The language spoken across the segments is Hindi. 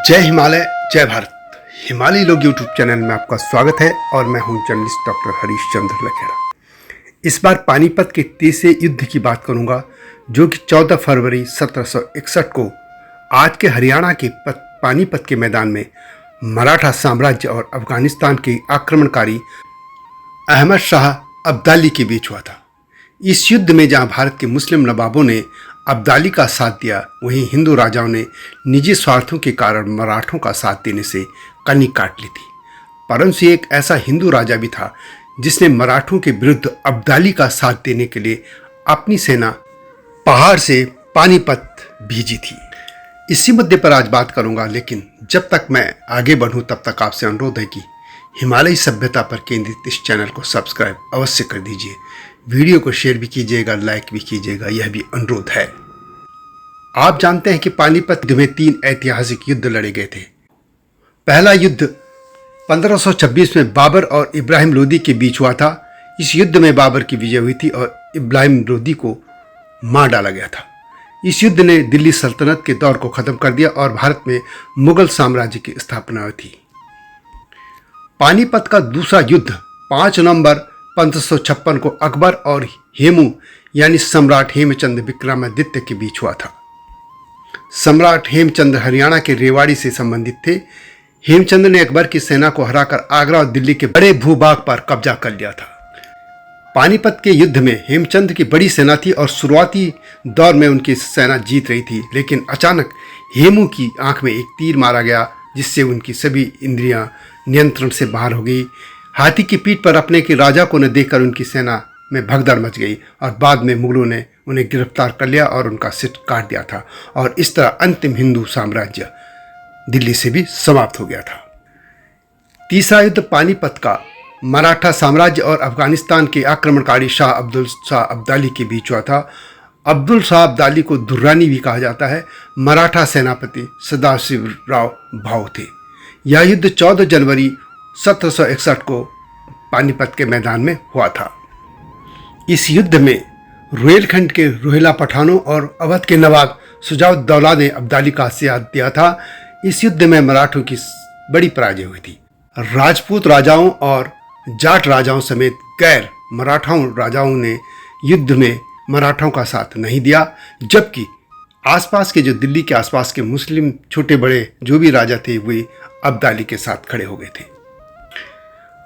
जय हिमालय जय भारत। हिमालय लोग यूट्यूब चैनल में आपका स्वागत है और मैं हूं जर्नलिस्ट डॉक्टर हरीश चंद्र लखेड़ा। इस बार पानीपत के तीसरे युद्ध की बात करूंगा जो कि 14 फरवरी 1761 को आज के हरियाणा के पानीपत के मैदान में मराठा साम्राज्य और अफगानिस्तान के आक्रमणकारी अहमद शाह अब्दाली के बीच हुआ था। इस युद्ध में जहां भारत के मुस्लिम नवाबों ने अब्दाली का साथ दिया, वहीं हिंदू राजाओं ने निजी स्वार्थों के कारण मराठों का साथ देने से कनी काट ली थी। परंतु एक ऐसा हिंदू राजा भी था जिसने मराठों के विरुद्ध अब्दाली का साथ देने के लिए अपनी सेना पहाड़ से पानीपत भेजी थी। इसी मुद्दे पर आज बात करूंगा, लेकिन जब तक मैं आगे बढ़ूं तब तक आपसे अनुरोध है कि हिमालयी सभ्यता पर केंद्रित इस चैनल को सब्सक्राइब अवश्य कर दीजिए। वीडियो को शेयर भी कीजिएगा, लाइक भी कीजिएगा, यह भी अनुरोध है। आप जानते हैं कि पानीपत में 3 ऐतिहासिक युद्ध लड़े गए थे। पहला युद्ध 1526 में बाबर और इब्राहिम लोदी के बीच हुआ था। इस युद्ध में बाबर की विजय हुई थी और इब्राहिम लोदी को मार डाला गया था। इस युद्ध ने दिल्ली सल्तनत के दौर को खत्म कर दिया और भारत में मुगल साम्राज्य की स्थापना हुई थी। पानीपत का दूसरा युद्ध 5 नवंबर 1556 को अकबर और हेमू यानी सम्राट हेमचंद विक्रमादित्य के बीच हुआ था। सम्राट हेमचंद हरियाणा के रेवाड़ी से संबंधित थे। हेमचंद ने अकबर की सेना को हराकर आगरा और दिल्ली के बड़े भूभाग पर कब्जा कर लिया था। पानीपत के युद्ध में हेमचंद की बड़ी सेना थी और शुरुआती दौर में उनकी सेना जीत रही थी, लेकिन अचानक हेमू की आंख में एक तीर मारा गया जिससे उनकी सभी इंद्रियां नियंत्रण से बाहर हो गई। हाथी की पीठ पर अपने के राजा को न देखकर उनकी सेना में भगदड़ मच गई और बाद में मुगलों ने उन्हें गिरफ्तार कर लिया और उनका सिर काट दिया था और इस तरह अंतिम हिंदू साम्राज्य दिल्ली से भी समाप्त हो गया था। तीसरा युद्ध पानीपत का मराठा साम्राज्य और अफगानिस्तान के आक्रमणकारी शाह अब्दुल शाह अब्दाली के बीच हुआ था। अब्दुल शाह अब्दाली को दुर्रानी भी कहा जाता है। मराठा सेनापति सदाशिवराव भाऊ थे। यह युद्ध 14 जनवरी 1761 को पानीपत के मैदान में हुआ था। इस युद्ध में रुहेलखंड के रोहिला पठानों और अवध के नवाब शुजाउद्दौला ने अब्दाली का साथ दिया था। इस युद्ध में मराठों की बड़ी पराजय हुई थी। राजपूत राजाओं और जाट राजाओं समेत गैर मराठाओं राजाओं ने युद्ध में मराठों का साथ नहीं दिया, जबकि आसपास के जो दिल्ली के आसपास के मुस्लिम छोटे बड़े जो भी राजा थे वे अब्दाली के साथ खड़े हो गए थे।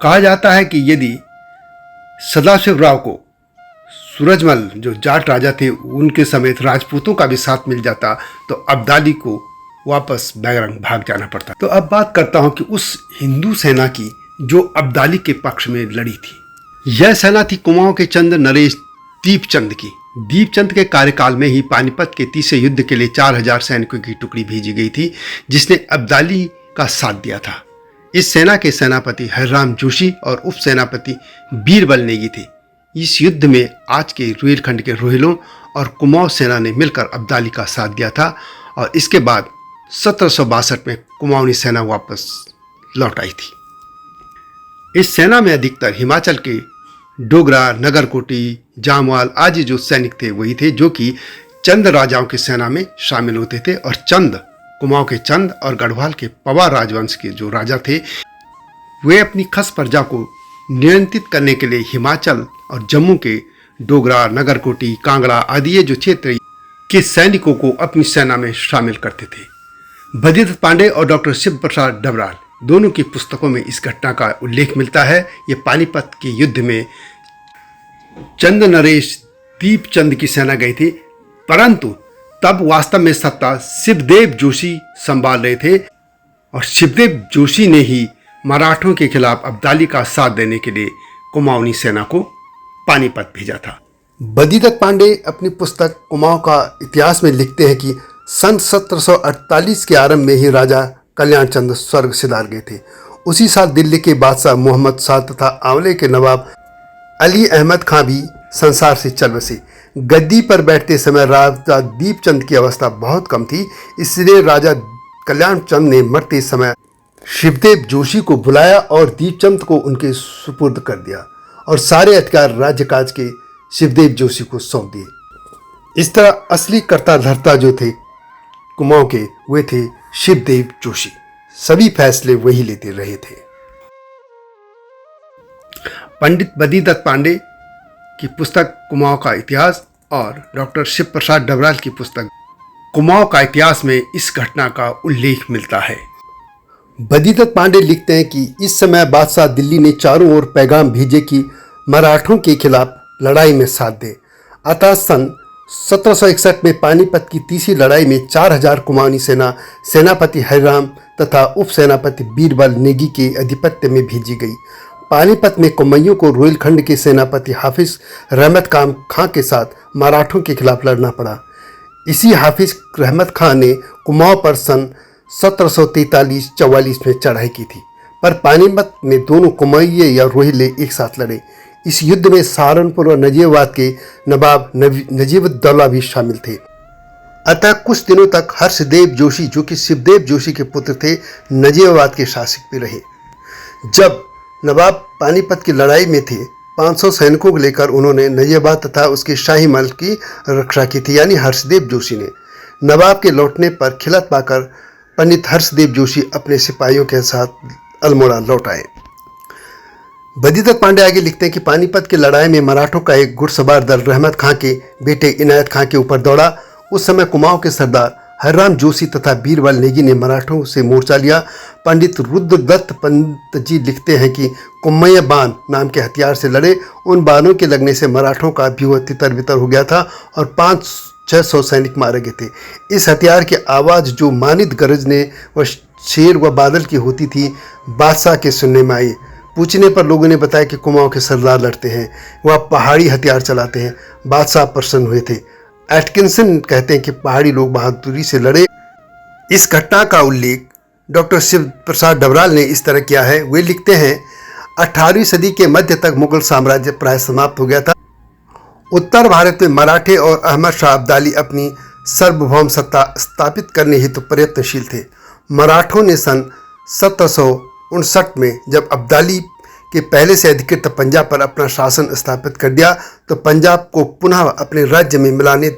कहा जाता है कि यदि सदाशिवराव को सूरजमल जो जाट राजा थे उनके समेत राजपूतों का भी साथ मिल जाता तो अब्दाली को वापस बैरंग भाग जाना पड़ता। तो अब बात करता हूं कि उस हिंदू सेना की जो अब्दाली के पक्ष में लड़ी थी। यह सेना थी कुमाऊं के चंद नरेश दीपचंद की। दीपचंद के कार्यकाल में ही पानीपत के तीसरे युद्ध के लिए 4000 सैनिकों की टुकड़ी भेजी गई थी जिसने अब्दाली का साथ दिया था। इस सेना के सेनापति हरिराम जोशी और उप सेनापति बीरबल नेगी थे। इस युद्ध में आज के रुहेलखंड के रोहिलों और कुमाऊं सेना ने मिलकर अब्दाली का साथ दिया था और इसके बाद 1762 में कुमाऊनी सेना वापस लौट आई थी। इस सेना में अधिकतर हिमाचल के डोगरा, नगरकोटी, जामवाल आदि जो सैनिक थे वही थे जो कि चंद राजाओं की सेना में शामिल होते थे और चंद कुमाऊं के चंद और गढ़वाल के पवार राजवंश के जो राजा थे वे अपनी खस प्रजा को नियंत्रित करने के लिए हिमाचल और जम्मू के डोगरा, नगरकोटी, कांगड़ा आदि जो क्षेत्र के सैनिकों को अपनी सेना में शामिल करते थे। बद्रीदत्त पांडे और डॉक्टर शिव प्रसाद डबराल दोनों की पुस्तकों में इस घटना का उल्लेख मिलता है। ये पानीपत के युद्ध में चंद नरेश दीपचंद की सेना गई थी, परंतु तब वास्तव में सत्ता शिवदेव जोशी संभाल रहे थे और शिवदेव जोशी ने ही मराठों के खिलाफ अब्दाली का साथ देने के लिए कुमाऊनी सेना को पानीपत भेजा था। बद्रीदत्त पांडे अपनी पुस्तक कुमाऊं का इतिहास में लिखते हैं कि सन 1748 के आरंभ में ही राजा कल्याण चंद स्वर्ग सिधार गए थे। उसी साल दिल्ली के बादशाह मोहम्मद शाह तथा आंवले के नवाब अली अहमद खां भी संसार से चल बसे। गद्दी पर बैठते समय राजा दीपचंद की अवस्था बहुत कम थी, इसलिए राजा कल्याण चंद ने मरते समय शिवदेव जोशी को बुलाया और दीपचंद को उनके सुपुर्द कर दिया और सारे अधिकार राज्यकाज के शिवदेव जोशी को सौंप दिए। इस तरह असली कर्ता धर्ता जो थे कुमाऊं के वे थे शिवदेव जोशी। सभी फैसले वही लेते रहे थे। पंडित बद्रीदत्त पांडे की पुस्तक कुमाऊं का इतिहास और डॉक्टर शिव प्रसाद डबराल की पुस्तक कुमाऊं का इतिहास में इस घटना का उल्लेख मिलता है। बद्रीदत्त पांडे लिखते हैं कि इस समय बादशाह दिल्ली ने चारों ओर पैगाम भेजे कि मराठों के खिलाफ लड़ाई में साथ दे। अतः सन 1761 में पानीपत की तीसरी लड़ाई में 4000 कुमाऊनी सेना सेनापति हरिराम तथा उप सेनापति बीरबल नेगी के आधिपत्य में भेजी गई। पानीपत में कुमाऊनियों को रोहिलखंड के सेनापति हाफिज रहमत खां के साथ मराठों के खिलाफ लड़ना पड़ा। इसी हाफिज रहमत खां ने कुमाऊं पर सन 1743-44 में चढ़ाई की थी, पर पानीपत में दोनों कुमाऊँये या रोहिले एक साथ लड़े। इस युद्ध में सहारनपुर और नजीबाबाद के नवाब नजीबुद्दौला भी शामिल थे। अतः कुछ दिनों तक हर्षदेव जोशी, जो कि शिवदेव जोशी के पुत्र थे, नजीबाबाद के शासक भी रहे। जब नवाब पानीपत की लड़ाई में थे, 500 सैनिकों को लेकर उन्होंने नजीबाबाद तथा उसके शाही महल की रक्षा की थी। यानी हर्षदेव जोशी ने नवाब के लौटने पर खिलत पाकर पंडित हर्षदेव जोशी अपने सिपाहियों के साथ अल्मोड़ा लौट आए। बद्रीदत्त पांडे आगे लिखते हैं कि पानीपत की लड़ाई में मराठों का एक घुड़सवार दल रहमत खां के बेटे इनायत खां के ऊपर दौड़ा। उस समय कुमाऊं के सरदार हरिराम जोशी तथा बीरबल नेगी ने मराठों से मोर्चा लिया। पंडित रुद्रदत्त पंत जी लिखते हैं कि कुम्मैया बाण नाम के हथियार से लड़े। उन बाणों के लगने से मराठों का व्यूह तितर बितर हो गया था और 500-600 सैनिक मारे गए थे। इस हथियार की आवाज़ जो मानित गरजने व शेर व बादल की होती थी, बादशाह के सुनने में आई। पूछने पर लोगों ने बताया कि कुमाऊं के सरदार लड़ते हैं, वह पहाड़ी हथियार चलाते हैं। बादशाह प्रसन्न हुए थे। एटकिंसन कहते हैं कि पहाड़ी लोग बहादुरी से लड़े। इस घटना का उल्लेख डॉक्टर शिव प्रसाद डबराल ने इस तरह किया है। वे लिखते हैं, 18वीं सदी के मध्य तक मुगल साम्राज्य प्राय समाप्त हो गया था। उत्तर भारत में मराठे और अहमद शाह अब्दाली अपनी सार्वभौम सत्ता स्थापित करने हेतु प्रयत्नशील थे। मराठों ने सन 1759 में जब अब्दाली के पहले से अधिकृत पंजाब पर अपना शासन स्थापित कर दिया, तो पंजाब को पुनः अपने राज्य में मिलाने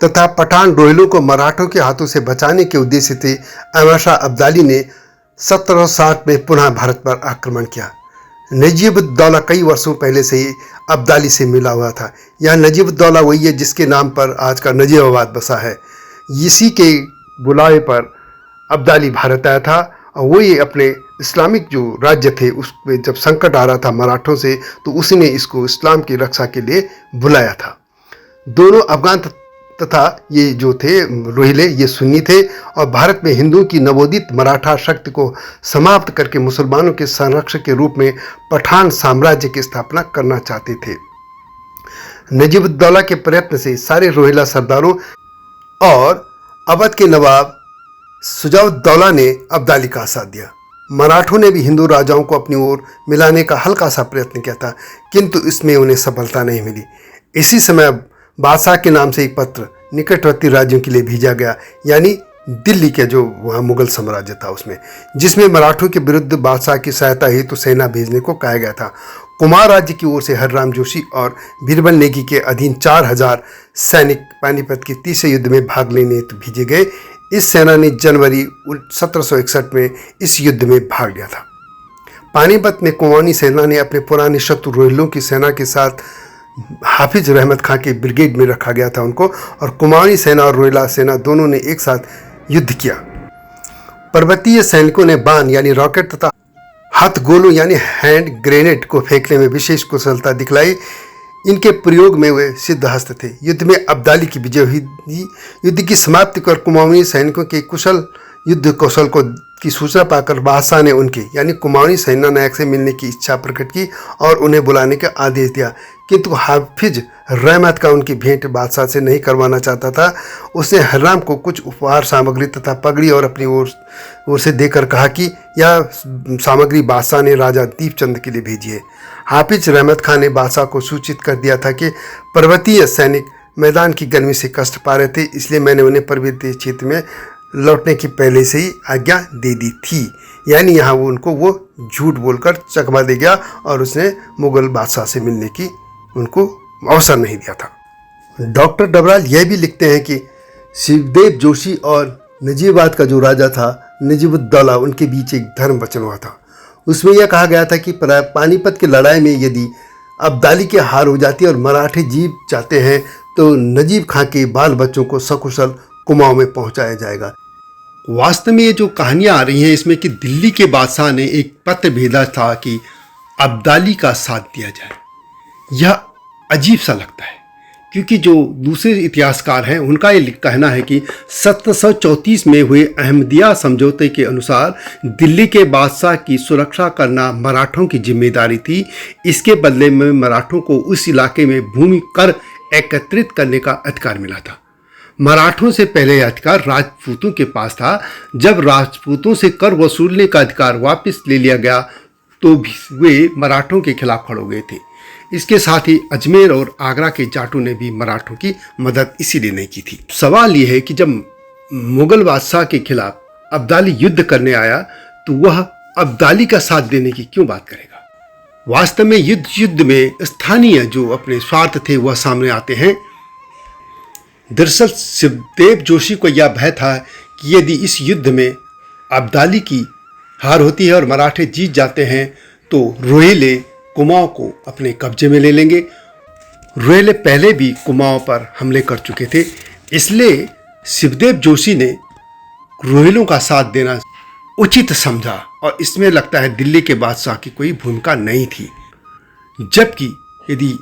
तथा पठान रोहिलों को मराठों के हाथों से बचाने के उद्देश्य से अहमद शाह अब्दाली ने 1760 में पुनः भारत पर आक्रमण किया। नजीबुद्दौला कई वर्षों पहले से ही अब्दाली से मिला हुआ था। यह नजीबुद्दौला वही है जिसके नाम पर आज का नजीबाबाद बसा है। इसी के बुलावे पर अब्दाली भारत आया था और वो ये अपने इस्लामिक जो राज्य थे उसमें जब संकट आ रहा था मराठों से, तो उसने इसको इस्लाम की रक्षा के लिए बुलाया था। दोनों अफगान तथा ये जो थे रोहिले, ये सुन्नी थे और भारत में हिंदुओं की नवोदित मराठा शक्ति को समाप्त करके मुसलमानों के संरक्षक के रूप में पठान साम्राज्य की स्थापना करना चाहते थे। नजीबुद्दौला के प्रयत्न से सारे रोहिला सरदारों और अवध के नवाब सुजाउद्दौला ने अब्दाली का साथ दिया। मराठों ने भी हिंदू राजाओं को अपनी ओर मिलाने का हल्का सा प्रयत्न किया था, किंतु इसमें उन्हें सफलता नहीं मिली। इसी समय बादशाह के नाम से एक पत्र निकटवर्ती राज्यों के लिए भेजा गया, यानी दिल्ली के जो वहाँ मुगल साम्राज्य था उसमें, जिसमें मराठों के विरुद्ध बादशाह की सहायता हेतु सेना भेजने को कहा गया था। कुमार राज्य की ओर से हरिराम जोशी और बीरबल नेगी के अधीन 4000 सैनिक पानीपत के तीसरे युद्ध में भाग लेने हेतु भेजे गए। इस सेना ने जनवरी 1761 में इस युद्ध में भाग लिया था। पानीपत में कुमाऊनी सेना ने अपने पुराने शत्रु रोहिलों की सेना के साथ हाफिज रहमत खां के ब्रिगेड में रखा गया था उनको, और कुमाऊनी सेना और रोहिला सेना दोनों ने एक साथ युद्ध किया। पर्वतीय सैनिकों ने बाण यानी रॉकेट तथा हथगोलों यानी हैंड ग्रेनेड को फेंकने में विशेष कुशलता दिखलाई। इनके प्रयोग में वे सिद्धहस्त थे। युद्ध में अब्दाली की विजय हुई। युद्ध की समाप्ति कर कुमाऊनी सैनिकों के कुशल युद्ध कौशल की सूचना पाकर बादशाह ने उनके यानी कुमाऊनी सेना नायक से मिलने की इच्छा प्रकट की और उन्हें बुलाने का आदेश दिया, किंतु हाफिज रहमत का उनकी भेंट बादशाह से नहीं करवाना चाहता था। उसने हरिराम को कुछ उपहार सामग्री तथा पगड़ी और अपनी ओर से देकर कहा कि यह सामग्री बादशाह ने राजा दीपचंद के लिए भेजी है। हाफिज रहमत खान ने बादशाह को सूचित कर दिया था कि पर्वतीय सैनिक मैदान की गर्मी से कष्ट पा रहे थे, इसलिए मैंने उन्हें पर्वतीय क्षेत्र में लौटने की पहले से ही आज्ञा दे दी थी। यानी यहाँ वो झूठ बोलकर चकमा दे गया और उसने मुगल बादशाह से मिलने की उनको अवसर नहीं दिया था। डॉक्टर डबराल यह भी लिखते हैं कि शिवदेव जोशी और नजीबाबाद का जो राजा था नजीबुद्दौला उनके बीच एक धर्म वचन हुआ था। उसमें यह कहा गया था कि पानीपत की लड़ाई में यदि अब्दाली की हार हो जाती है और मराठे जीत जाते हैं तो नजीब खां के बाल बच्चों को सकुशल कुमाऊं में पहुंचाया जाएगा। वास्तव में ये जो कहानियां आ रही हैं इसमें कि दिल्ली के बादशाह ने एक पत्र भेजा था कि अब्दाली का साथ दिया जाए। यह अजीब सा लगता है क्योंकि जो दूसरे इतिहासकार हैं उनका ये कहना है कि 1734 में हुए अहमदिया समझौते के अनुसार दिल्ली के बादशाह की सुरक्षा करना मराठों की जिम्मेदारी थी। इसके बदले में मराठों को उस इलाके में भूमि कर एकत्रित करने का अधिकार मिला था। मराठों से पहले यह अधिकार राजपूतों के पास था। जब राजपूतों से कर वसूलने का अधिकार वापस ले लिया गया तो वे मराठों के खिलाफ खड़े हो गए थे। इसके साथ ही अजमेर और आगरा के जाटों ने भी मराठों की मदद इसीलिए नहीं की थी। सवाल यह है कि जब मुगल बादशाह के खिलाफ अब्दाली युद्ध करने आया तो वह अब्दाली का साथ देने की क्यों बात करेगा। वास्तव में युद्ध में स्थानीय जो अपने स्वार्थ थे वह सामने आते हैं। दरअसल शिवदेव जोशी को यह भय था कि यदि इस युद्ध में अब्दाली की हार होती है और मराठे जीत जाते हैं तो रोहिले कुमाऊं को अपने कब्जे में ले लेंगे। रोहिले पहले भी कुमाऊं पर हमले कर चुके थे, इसलिए शिवदेव जोशी ने रोहिलों का साथ देना उचित समझा और इसमें लगता है दिल्ली के बादशाह की कोई भूमिका नहीं थी। जबकि यदि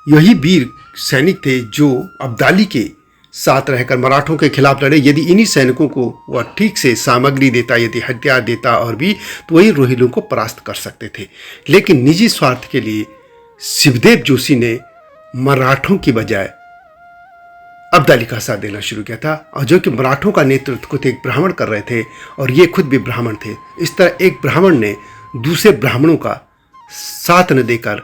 यही वीर सैनिक थे जो अब्दाली के साथ रहकर मराठों के खिलाफ लड़े, यदि इन्हीं सैनिकों को वह ठीक से सामग्री देता, यदि हथियार देता और भी, तो वही रोहिलों को परास्त कर सकते थे। लेकिन निजी स्वार्थ के लिए शिवदेव जोशी ने मराठों की बजाय अब्दाली का साथ देना शुरू किया था, और जो कि मराठों का नेतृत्व खुद एक ब्राह्मण कर रहे थे और ये खुद भी ब्राह्मण थे। इस तरह एक ब्राह्मण ने दूसरे ब्राह्मणों का साथ न देकर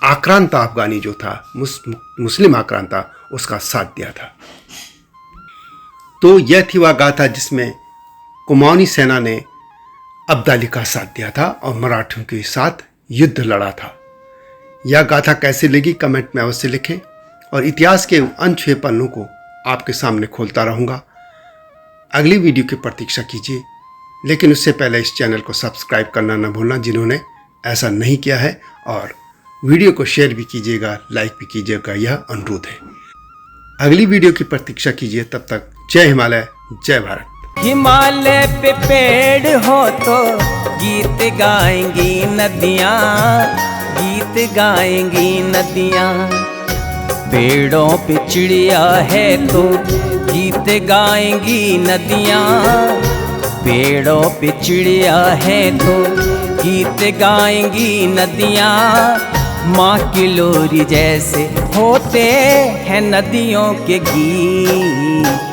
आक्रांता अफगानी जो था मुस्लिम आक्रांता, उसका साथ दिया था। तो यह थी वह गाथा जिसमें कुमाऊनी सेना ने अब्दाली का साथ दिया था और मराठियों के साथ युद्ध लड़ा था। यह गाथा कैसे लगी कमेंट में अवश्य लिखें और इतिहास के अनछुए पन्नों को आपके सामने खोलता रहूँगा। अगली वीडियो की प्रतीक्षा कीजिए, लेकिन उससे पहले इस चैनल को सब्सक्राइब करना न भूलना जिन्होंने ऐसा नहीं किया है, और वीडियो को शेयर भी कीजिएगा, लाइक भी कीजिएगा, यह अनुरोध है। अगली वीडियो की प्रतीक्षा कीजिए। तब तक जय हिमालय, जय भारत। हिमालय पे पेड़ हो तो गीत गाएंगी नदियाँ, गीत गाएंगी नदियाँ। पेड़ों पे चिड़िया है तो गीत गाएंगी नदियाँ, पेड़ों पे चिड़िया है तो गीत गाएंगी नदियाँ। माँ की लोरी जैसे होते हैं नदियों के गीत।